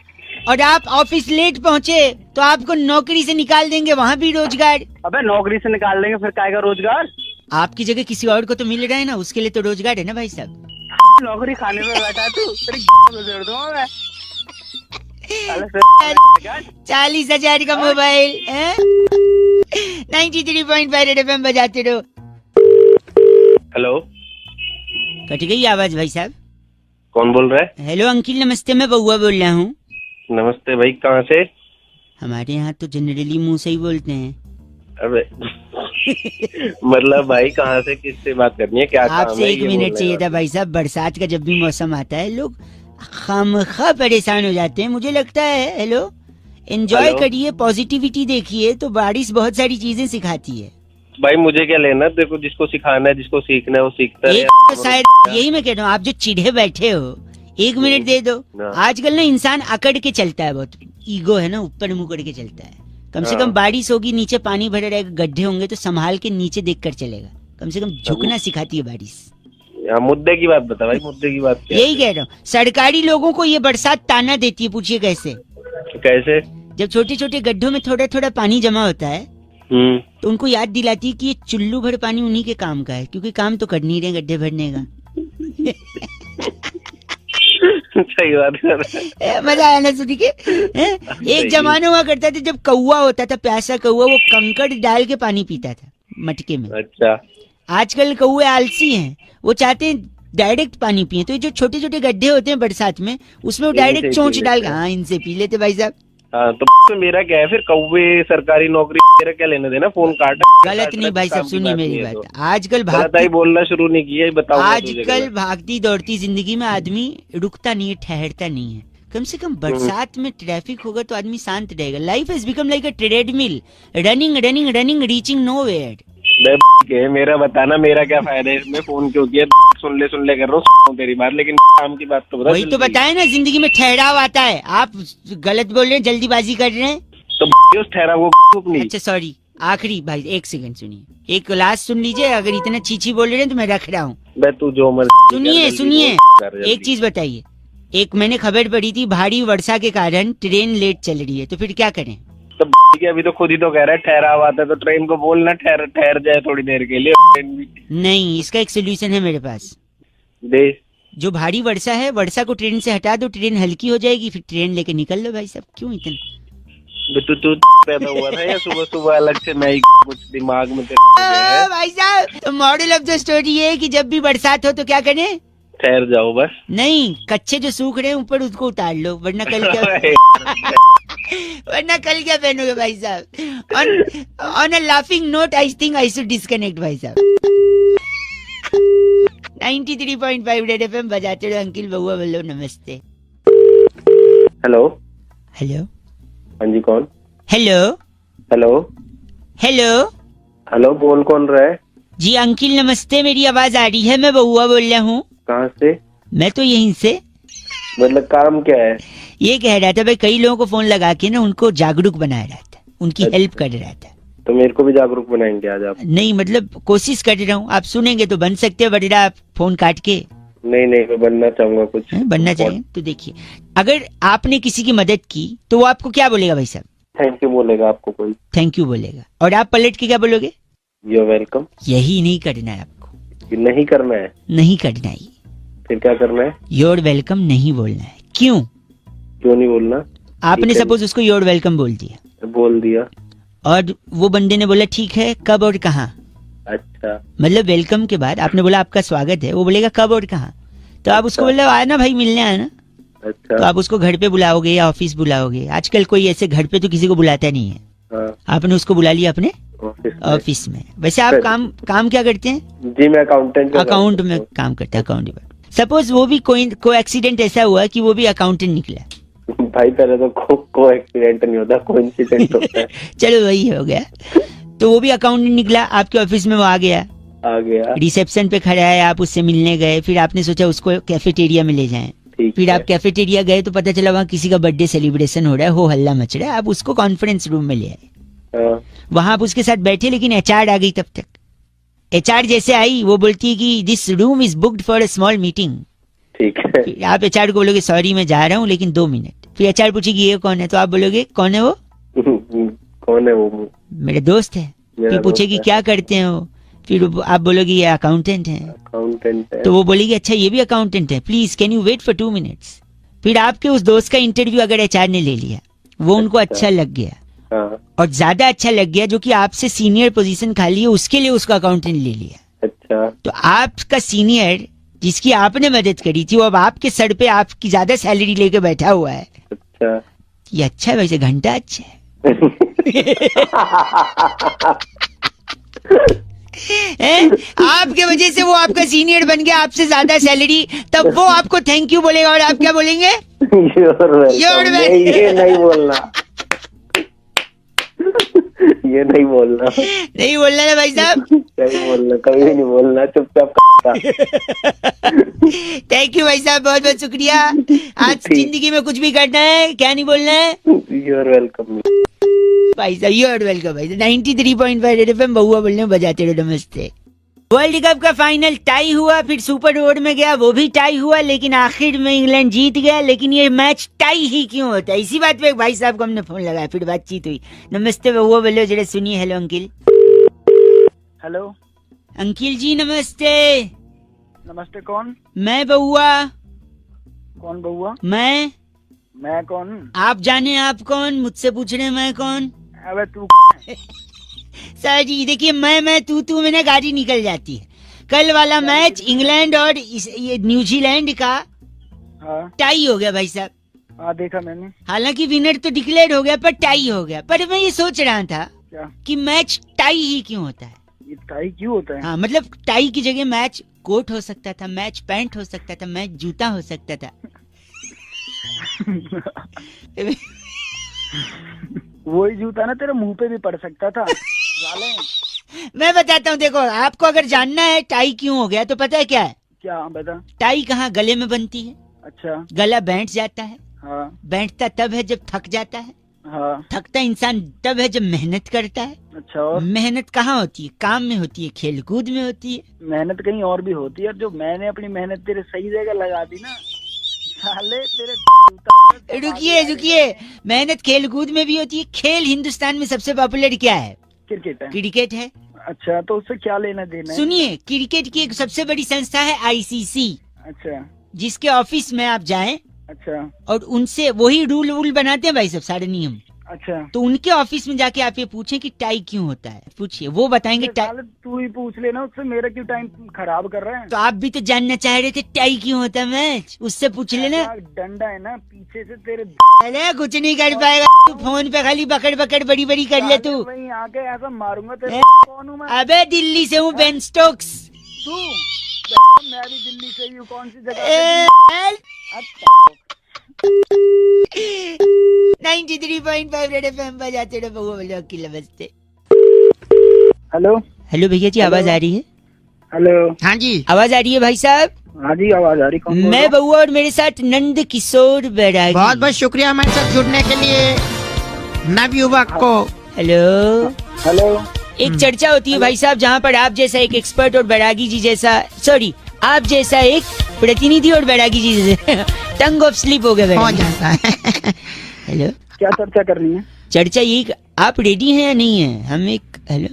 Speaker 1: और आप ऑफिस लेट पहुँचे तो आपको नौकरी से निकाल देंगे, वहाँ भी रोजगार।
Speaker 2: अबे नौकरी से निकाल देंगे फिर काहेगा रोजगार?
Speaker 1: आपकी जगह किसी और को तो मिल रहा है ना, उसके लिए तो रोजगार है ना भाई साहब।
Speaker 2: नौकरी खाने में बैठा तू, तेरी जोड़ दूंगा मैं।
Speaker 1: 40,000 का मोबाइल 93.5 रेड एफएम बजाते रहो।
Speaker 2: हेलो,
Speaker 1: कट गई आवाज भाई साहब।
Speaker 2: कौन बोल रहा है?
Speaker 1: हेलो अंकिल नमस्ते, मैं बउआ बोल रहा हूँ।
Speaker 2: नमस्ते भाई, कहाँ से?
Speaker 1: हमारे यहाँ तो जनरली मुंह से ही बोलते हैं।
Speaker 2: अबे मतलब भाई कहाँ से, किससे बात करनी है, क्या
Speaker 1: आपसे 1 मिनट चाहिए था भाई साहब। बरसात का जब भी मौसम आता है लोग खामखा परेशान हो जाते हैं, मुझे लगता है। हेलो, एंजॉय करिए, पॉजिटिविटी देखिए, तो बारिश बहुत सारी चीजें सिखाती है।
Speaker 2: भाई मुझे क्या लेना, देखो जिसको सिखाना है, जिसको सीखना है वो सीखता है।
Speaker 1: तो शायद यही मैं कह रहा हूँ, आप जो चिढ़े बैठे हो 1 मिनट दे दो। आजकल ना इंसान अकड़ के चलता है, बहुत ईगो है ना, ऊपर मुंह करके चलता है। कम से कम बारिश होगी, नीचे पानी भरे रहेगा, गड्ढे होंगे तो संभाल के नीचे देख कर चलेगा। कम से कम झुकना सिखाती है बारिश।
Speaker 2: मुद्दे की बात बता भाई, मुद्दे की बात क्या?
Speaker 1: यही कह रहा हूँ, सरकारी लोगों को ये बरसात ताना देती है। पूछिए कैसे?
Speaker 2: कैसे?
Speaker 1: जब छोटे छोटे गड्ढों में थोड़ा थोड़ा पानी जमा होता है तो उनको याद दिलाती है कि ये चुल्लू भर पानी उन्हीं के काम का है, क्योंकि काम तो कर नहीं रहे गड्ढे भरने का।
Speaker 2: सही बात है।
Speaker 1: मजा आया ना सुन के? एक जमाना हुआ करता था जब कौवा होता था, प्यासा कौवा, वो कंकड़ डाल के पानी पीता था मटके में।
Speaker 2: अच्छा,
Speaker 1: आजकल कौवे आलसी हैं, वो चाहते हैं डायरेक्ट पानी पिए। तो ये जो छोटे छोटे गड्ढे होते हैं बरसात में, उसमें वो डायरेक्ट चोंच डाल के, हाँ, इनसे पी लेते भाई साहब।
Speaker 2: हाँ, तो मेरा क्या है फिर, कौवे सरकारी नौकरी, मेरा क्या लेना देना? फोन काट।
Speaker 1: गलत नहीं भाई साहब, सुनिए मेरी बात। आजकल
Speaker 2: बोलना शुरू नहीं किया, बताओ।
Speaker 1: आजकल भागती दौड़ती जिंदगी में आदमी रुकता नहीं है, ठहरता नहीं है। कम से कम बरसात में ट्रैफिक होगा तो आदमी शांत रहेगा। Life has become like a treadmill, running running running, reaching nowhere.
Speaker 2: मेरा बताना, मेरा क्या फायदा है इसमें? फोन क्यों किया? सुन ले कर रहा हूँ तेरी बात, लेकिन काम की बात तो बता।
Speaker 1: वही तो बताया ना, जिंदगी में ठहराव आता है। आप गलत बोल रहे हैं, जल्दीबाजी कर रहे हैं।
Speaker 2: तो ठहराव वो। अच्छा
Speaker 1: सॉरी, आखिरी भाई 1 सेकंड सुनिए, एक लास्ट सुन लीजिए। अगर इतना चीची बोल रहे हैं तो मैं रख रहा हूँ।
Speaker 2: तू जो
Speaker 1: सुनिए एक चीज बताइए। एक मैंने खबर पढ़ी थी, भारी वर्षा के कारण ट्रेन लेट चल रही है, तो फिर क्या करें?
Speaker 2: तो अभी तो खुद ही तो कह रहा है ठहराव आता है, तो ट्रेन को बोलना ठहर जाए थोड़ी देर के लिए।
Speaker 1: नहीं, इसका एक सोल्यूशन है मेरे पास।
Speaker 2: दे। जो
Speaker 1: भारी वर्षा है, वर्षा को ट्रेन से हटा दो, ट्रेन हल्की हो जाएगी, फिर ट्रेन लेके निकल लो भाई साहब। क्यों इतना
Speaker 2: तू पैदा हुआ था या सुबह सुबह अलग से मैं कुछ दिमाग में
Speaker 1: भाई साहब? तो मॉडल ऑफ द स्टोरी है कि जब भी बरसात हो तो क्या करें?
Speaker 2: ठहर जाओ बस।
Speaker 1: नहीं, कच्चे जो सूख रहे हैं ऊपर उसको उतार लो, वरना कल क्या पहनोगे भाई साहब? On a laughing note I think I should disconnect भाई साहब। 93.5 रेड एफएम बजाते रहो। अंकिल बउआ बोलो नमस्ते।
Speaker 2: हेलो।
Speaker 1: हेलो।
Speaker 2: हाँ जी, कौन?
Speaker 1: हेलो।
Speaker 2: हेलो।
Speaker 1: हेलो।
Speaker 2: हेलो, बोल कौन रहा है?
Speaker 1: जी अंकिल नमस्ते, मेरी आवाज आ रही है? मैं बउआ बोल रहा हूँ।
Speaker 2: कहाँ से?
Speaker 1: मैं तो यहीं से।
Speaker 2: मतलब काम क्या है?
Speaker 1: ये कह रहा था भाई, कई लोगों को फोन लगा के ना उनको जागरूक बना रहा था, उनकी हेल्प कर रहा था।
Speaker 2: तो मेरे को भी जागरूक बनाएंगे आज आप?
Speaker 1: नहीं, मतलब कोशिश कर रहा हूँ, आप सुनेंगे तो बन सकते हैं, वरना आप फोन काट के।
Speaker 2: नहीं, मैं बनना चाहूंगा कुछ।
Speaker 1: बनना चाहिए तो देखिए, अगर आपने किसी की मदद की तो वो आपको क्या बोलेगा भाई साहब?
Speaker 2: थैंक यू बोलेगा आपको कोई।
Speaker 1: थैंक यू बोलेगा, और आप पलट के क्या बोलोगे?
Speaker 2: You are welcome.
Speaker 1: यही नहीं करना है आपको।
Speaker 2: नहीं करना है? नहीं
Speaker 1: करना है।
Speaker 2: फिर क्या करना है? योर
Speaker 1: वेलकम नहीं बोलना है। क्यों
Speaker 2: नहीं बोलना?
Speaker 1: आपने सपोज उसको योर वेलकम बोल दिया, और वो बंदे ने बोला ठीक है, कब और कहाँ?
Speaker 2: अच्छा,
Speaker 1: मतलब वेलकम के बाद आपने बोला आपका स्वागत है, वो बोलेगा कब और कहाँ? तो आप उसको बोले आना भाई, मिलने आना।
Speaker 2: अच्छा।
Speaker 1: तो आप उसको घर पे बुलाओगे या ऑफिस बुलाओगे? आजकल कोई ऐसे घर पे तो किसी को बुलाता नहीं है।
Speaker 2: हाँ।
Speaker 1: आपने उसको बुला लिया अपने ऑफिस में। वैसे आप काम क्या करते हैं?
Speaker 2: जी मैं
Speaker 1: अकाउंट में काम करते हैं, अकाउंट डिपार्टमेंट। सपोज वो भी कोई एक्सीडेंट ऐसा हुआ कि वो भी अकाउंटेंट निकला।
Speaker 2: भाई पहले तो कोई एक्सीडेंट नहीं होता, कोइंसिडेंट होता है।
Speaker 1: चलो वही हो गया। तो वो भी अकाउंटेंट निकला, आपके ऑफिस में वो आ गया, रिसेप्शन पे खड़ा है, आप उससे मिलने गए, फिर आपने सोचा उसको कैफेटेरिया में ले जाएं। फिर आप कैफेटेरिया गए तो पता चला वहाँ किसी का बर्थडे सेलिब्रेशन हो रहा है, हो हल्ला मच रहा है, आप उसको कॉन्फ्रेंस रूम में ले आए। वहां आप उसके साथ बैठे, लेकिन एचआर आ गई। तब तक एचआर जैसे आई, वो बोलती है कि this room is booked for a small meeting.
Speaker 2: ठीक है।
Speaker 1: आप एचआर को बोलोगे सॉरी मैं जा रहा हूँ लेकिन 2 मिनट। फिर एचआर पूछेगी ये कौन है, तो आप बोलोगे कौन है वो?
Speaker 2: कौन है वो?
Speaker 1: मेरे दोस्त है। फिर पूछेगी क्या करते हो, फिर आप बोलोगे ये अकाउंटेंट है।
Speaker 2: अकाउंटेंट है
Speaker 1: तो वो बोलेगी अच्छा ये भी अकाउंटेंट है, please can you wait for 2 minutes. फिर आपके उस दोस्त का इंटरव्यू अगर एचआर ने ले लिया, वो उनको अच्छा लग गया और ज्यादा अच्छा लग गया, जो कि आपसे सीनियर पोजीशन खाली है, उसके लिए उसका अकाउंटेंट ले लिया।
Speaker 2: अच्छा, तो
Speaker 1: आपका सीनियर जिसकी आपने मदद करी थी, वो अब आपके सर पे आपकी ज्यादा सैलरी लेके बैठा हुआ है।
Speaker 2: अच्छा,
Speaker 1: ये अच्छा है वैसे, घंटा अच्छा है। आपके वजह से वो आपका सीनियर बन गया, आपसे ज्यादा सैलरी, तब वो आपको थैंक यू बोलेगा और आप क्या बोलेंगे?
Speaker 2: ये नहीं बोलना, ये नहीं बोलना,
Speaker 1: नहीं बोलना ना भाई साहब,
Speaker 2: नहीं बोलना, कभी नहीं बोलना, चुपचाप।
Speaker 1: थैंक यू भाई साहब, बहुत बहुत शुक्रिया। आज जिंदगी में कुछ भी करना है, क्या नहीं बोलना है?
Speaker 2: यू आर वेलकम
Speaker 1: भाई साहब, यू आर वेलकम भाई साहब। 93.5 रेड एफएम बहुआ बोलने में बजाते रहो, नमस्ते। वर्ल्ड कप का फाइनल टाई हुआ, फिर सुपर ओवर में गया, वो भी टाई हुआ, लेकिन आखिर में इंग्लैंड जीत गया। लेकिन ये मैच टाई ही क्यों होता है, इसी बात पे एक भाई साहब को हमने फोन लगाया, फिर बातचीत हुई। नमस्ते बहुआ बोलो जरा, सुनिए। Hello uncle.
Speaker 2: हेलो
Speaker 1: अंकिल जी नमस्ते।
Speaker 2: नमस्ते, कौन?
Speaker 1: मैं बहुआ।
Speaker 2: कौन बहुआ?
Speaker 1: मैं
Speaker 2: कौन?
Speaker 1: आप जाने आप कौन, मुझसे पूछ रहे मैं कौन?
Speaker 2: अबे तू
Speaker 1: सर जी देखिए, मैं तू में ना गाड़ी निकल जाती है। कल वाला मैच इंग्लैंड और ये न्यूजीलैंड का टाई हो गया भाई साहब।
Speaker 2: हाँ देखा मैंने।
Speaker 1: हालांकि विनर तो डिक्लेयर हो गया, पर टाई हो गया। पर मैं ये सोच रहा था
Speaker 2: क्या
Speaker 1: कि मैच टाई ही क्यों होता है?
Speaker 2: ये टाई क्यों होता है?
Speaker 1: हाँ मतलब टाई की जगह मैच कोट हो सकता था, मैच पैंट हो सकता था, मैच जूता हो सकता था।
Speaker 2: वही जूता ना तेरे मुंह पे भी पड़ सकता था।
Speaker 1: मैं बताता हूँ, देखो आपको अगर जानना है टाई क्यों हो गया तो पता है क्या है?
Speaker 2: क्या बता?
Speaker 1: टाई कहाँ गले में बनती है।
Speaker 2: अच्छा,
Speaker 1: गला बैठ जाता है।
Speaker 2: हाँ।
Speaker 1: बैठता तब है जब थक जाता है।
Speaker 2: हाँ।
Speaker 1: थकता इंसान तब है जब मेहनत करता है।
Speaker 2: अच्छा, और
Speaker 1: मेहनत कहाँ होती है? काम में होती है, खेल कूद में होती है।
Speaker 2: मेहनत कहीं और भी होती है। जो मैंने अपनी मेहनत तेरे सही जगह लगा दी ना, साले तेरे।
Speaker 1: रुकिए, मेहनत खेल कूद में भी होती है। खेल हिंदुस्तान में सबसे पॉपुलर क्या है? क्रिकेट है।
Speaker 2: अच्छा, तो उससे क्या लेना देना है?
Speaker 1: सुनिए, क्रिकेट की एक सबसे बड़ी संस्था है आईसीसी।
Speaker 2: अच्छा,
Speaker 1: जिसके ऑफिस में आप जाएं।
Speaker 2: अच्छा,
Speaker 1: और उनसे वही रूल बनाते हैं भाई सब, सारे नियम।
Speaker 2: अच्छा,
Speaker 1: तो उनके ऑफिस में जाके आप ये पूछें कि टाई क्यों होता है, पूछिए, वो बताएंगे।
Speaker 2: तू ही पूछ लेना उससे, मेरा क्यों टाइम खराब कर रहा है?
Speaker 1: तो आप भी तो जानना चाह रहे थे टाई क्यों होता है मैच, उससे पूछ लेना।
Speaker 2: डंडा है ना पीछे से तेरे।
Speaker 1: अरे कुछ नहीं कर पाएगा तू, फोन पे खाली बकड़ बड़ी कर ले तू।
Speaker 2: वहीं आके ऐसा मारूंगा तेरे। कौन हूँ मैं?
Speaker 1: अबे दिल्ली से हूँ, बेन स्टोक्स।
Speaker 2: तू? मैं भी दिल्ली से ही हूँ। कौन सी जगह? 93.5 रेड एफएम बजाते रहो बहुआ बोलो की। नमस्ते। हेलो भैया जी, आवाज आ रही है?
Speaker 3: हेलो। हाँ जी,
Speaker 1: आवाज आ रही है भाई साहब?
Speaker 2: हाँ जी आवाज आ रही।
Speaker 1: मैं बहुआ और मेरे साथ नंद किशोर बैरागी।
Speaker 3: बहुत बहुत शुक्रिया हमारे साथ जुड़ने के लिए नवयुवक को।
Speaker 2: हेलो।
Speaker 1: एक चर्चा होती है भाई साहब, जहाँ पर आप जैसा एक एक्सपर्ट और बैरागी जी जैसा, सॉरी आप जैसा एक प्रतिनिधि और बैरागी जी जैसे टंग ऑफ स्लिप हो गया
Speaker 3: हो जाता है।
Speaker 2: हेलो, क्या चर्चा करनी है?
Speaker 1: चर्चा ये, आप रेडी हैं या नहीं है? हम एक हेलो।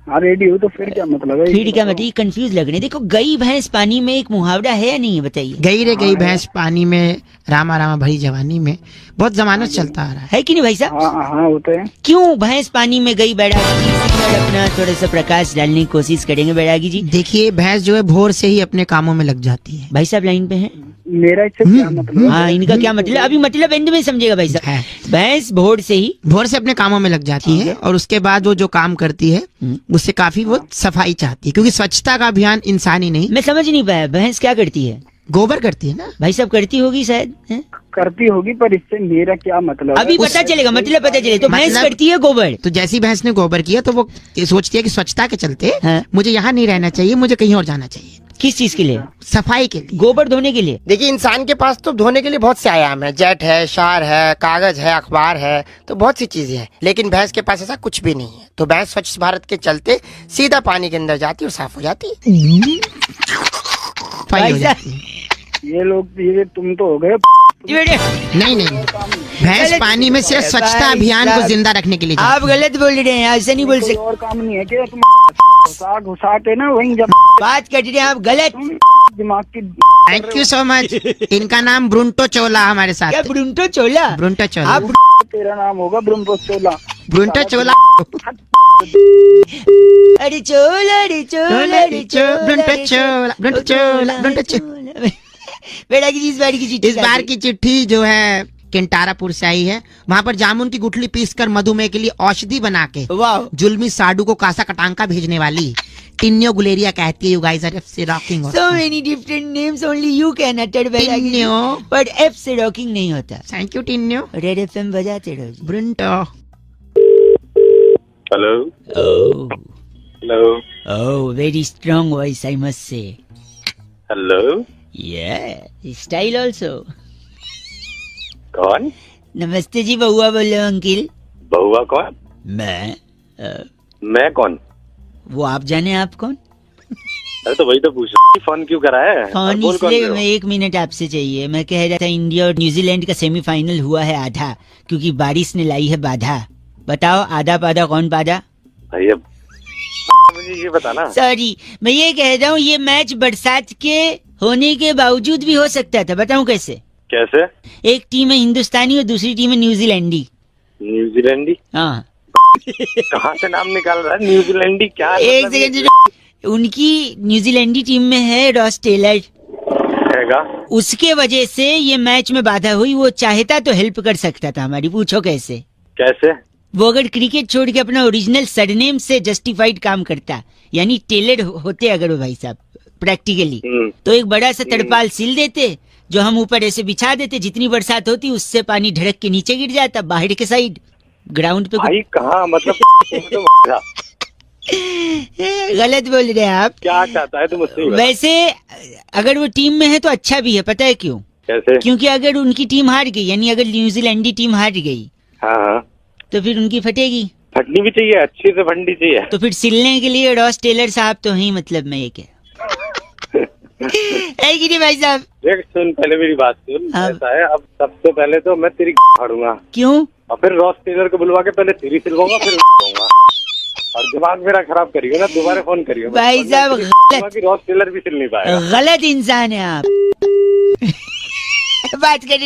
Speaker 2: हाँ रेडी हो। तो फिर क्या मतलब है?
Speaker 1: फिर क्या मतलब? कंफ्यूज लग रहे हैं। देखो, गई भैंस पानी में एक मुहावरा है या नहीं है, बताइए।
Speaker 3: गई रे गई भैंस पानी में, रामा रामा भरी जवानी में, बहुत जमाना चलता आ रहा है
Speaker 1: कि नहीं भाई साहब?
Speaker 2: हाँ होते हैं।
Speaker 1: क्यों भैंस पानी में गई बैरागी जी? अपना थोड़ा सा प्रकाश डालने की कोशिश करेंगे बैरागी जी।
Speaker 3: देखिए, भैंस जो है भोर से ही अपने कामों में लग जाती है।
Speaker 1: भाई साहब लाइन पे हैं?
Speaker 2: मेरा इससे क्या मतलब?
Speaker 1: हाँ, इनका क्या मतलब? अभी मतलब एंड में समझेगा भाई साहब। भैंस भोर से अपने
Speaker 3: कामों में लग जाती है और उसके बाद वो जो काम करती है उससे काफी वो सफाई चाहती है, क्योंकि स्वच्छता का अभियान इंसान ही नहीं।
Speaker 1: मैं समझ नहीं पाया, भैंस क्या करती है?
Speaker 3: गोबर करती है ना
Speaker 1: भाई साहब। करती होगी शायद,
Speaker 2: करती होगी, पर इससे मेरा क्या मतलब?
Speaker 1: अभी पता चलेगा, मतलब पता चले। तो भैंस करती है गोबर।
Speaker 3: तो जैसी भैंस ने गोबर किया तो वो सोचती है कि स्वच्छता के चलते मुझे यहाँ नहीं रहना चाहिए, मुझे कहीं और जाना चाहिए।
Speaker 1: किस चीज के लिए?
Speaker 3: सफाई के लिए,
Speaker 1: गोबर धोने के लिए।
Speaker 5: देखिए, इंसान के पास तो धोने के लिए बहुत से आयाम है। जेट है, शार है, कागज है, अखबार है, तो बहुत सी चीजें हैं। लेकिन भैंस के पास ऐसा कुछ भी नहीं है। तो भैंस स्वच्छ भारत के चलते सीधा पानी के अंदर जाती है और साफ हो जाती है।
Speaker 2: ये लोग, ये तुम तो हो गए।
Speaker 3: नहीं भैंस पानी में से स्वच्छता अभियान को जिंदा रखने के लिए
Speaker 1: आप गलत बोल रहे हैं, ऐसे नहीं बोल सकते।
Speaker 2: और काम नहीं है क्या? घुसा के ना वहीं जब
Speaker 1: बात कर रहे हैं आप गलत।
Speaker 2: दिमाग की।
Speaker 3: Thank you so much. इनका नाम ब्रुंटो चोला हमारे साथ।
Speaker 1: क्या ब्रुंटो चोला?
Speaker 3: ब्रुंटो चोला।
Speaker 1: आप
Speaker 2: तेरा नाम होगा ब्रुंटो चोला।
Speaker 3: ब्रुंटो चोला।
Speaker 1: अरे चोला, अरे चोला, अरे
Speaker 3: ब्रुंटो चोला, ब्रुंटो चोला, ब्रुंटो चोला।
Speaker 1: बेटा की इस बार की चिट्ठी,
Speaker 3: इस बार की चिट्ठी जो है केंटारापुर से आई है। वहाँ पर जामुन की गुठली पीसकर मधुमेह के लिए औषधि बना के
Speaker 1: वाह
Speaker 3: जुल्मी साडू को कासा कटांका भेजने वाली टिन्यो गुलेरिया कहती है, यू गाइस आर एफ से rocking.
Speaker 1: So many different names, only you can utter
Speaker 3: Tinyo,
Speaker 1: but F से रॉकिंग नहीं होता।
Speaker 3: Thank you Tinyo.
Speaker 1: Red FM बजाते रहो।
Speaker 3: Brunto.
Speaker 6: Hello.
Speaker 1: Oh,
Speaker 6: hello.
Speaker 1: oh, very strong voice, I must say.
Speaker 6: Hello.
Speaker 1: Yeah, style also.
Speaker 6: कौन?
Speaker 1: नमस्ते जी, बहुआ बोल रहे हो अंकिल?
Speaker 6: बहुआ कौन? मैं कौन?
Speaker 1: वो आप जाने आप कौन?
Speaker 6: अरे तो वही तो पूछ रहा हूँ, फोन क्यों करा है?
Speaker 1: फोन इसलिए मैं 1 मिनट आपसे चाहिए। मैं कह रहा था इंडिया और न्यूजीलैंड का सेमीफाइनल हुआ है आधा, क्योंकि बारिश ने लाई है बाधा। बताओ आधा पाधा कौन पाधा?
Speaker 6: भैया मुझे ये बताना।
Speaker 1: सॉरी, मैं ये कह रहा हूँ ये मैच बरसात के होने के बावजूद भी हो सकता था। बताऊँ कैसे?
Speaker 6: कैसे?
Speaker 1: एक टीम है हिंदुस्तानी और दूसरी टीम है न्यूजीलैंडी।
Speaker 6: न्यूजीलैंडी?
Speaker 1: हाँ।
Speaker 6: कहाँ से नाम निकाल रहा है न्यूजीलैंडी? क्या
Speaker 1: एक सेकंड, उनकी न्यूजीलैंडी टीम में है रॉस टेलर
Speaker 6: हैगा।
Speaker 1: उसके वजह से ये मैच में बाधा हुई। वो चाहता तो हेल्प कर सकता था हमारी। पूछो कैसे?
Speaker 6: कैसे?
Speaker 1: वो अगर क्रिकेट छोड़ के अपना ओरिजिनल सरनेम से जस्टिफाइड काम करता, यानी टेलर होते अगर वो भाई साहब प्रैक्टिकली, तो एक बड़ा सा तड़पाल सिल देते जो हम ऊपर ऐसे बिछा देते। जितनी बरसात होती उससे पानी ढड़क के नीचे गिर जाता बाहर के साइड ग्राउंड पे।
Speaker 6: भाई कहाँ मतलब
Speaker 1: गलत बोल रहे हैं आप।
Speaker 6: क्या चाहता है तुम मुझसे?
Speaker 1: वैसे अगर वो टीम में है तो अच्छा भी है। पता है क्यों?
Speaker 6: कैसे?
Speaker 1: क्योंकि अगर उनकी टीम हार गई, यानी अगर न्यूजीलैंडी टीम हार गई,
Speaker 6: हाँ,
Speaker 1: तो फिर उनकी फटेगी।
Speaker 6: फटनी भी चाहिए, अच्छी से फटनी चाहिए।
Speaker 1: तो फिर सिलने के लिए रॉस टेलर साहब तो हैं। मतलब मैं ये क्या है कि नहीं भाई साहब?
Speaker 6: देख सुन, पहले मेरी बात सुन।
Speaker 1: हाँ।
Speaker 6: ऐसा है, अब सबसे पहले तो मैं तेरी फाड़ूंगा।
Speaker 1: क्यों?
Speaker 6: और फिर रॉस टेलर को बुलवा के पहले तेरी सिलवाऊंगा, फिर दूंगा। और दिमाग मेरा खराब करियो ना, दोबारा फोन करियो
Speaker 1: भाई साहब।
Speaker 6: रॉस टेलर भी सिल नहीं पाएगा।
Speaker 1: गलत इंसान है आप। बात करिए।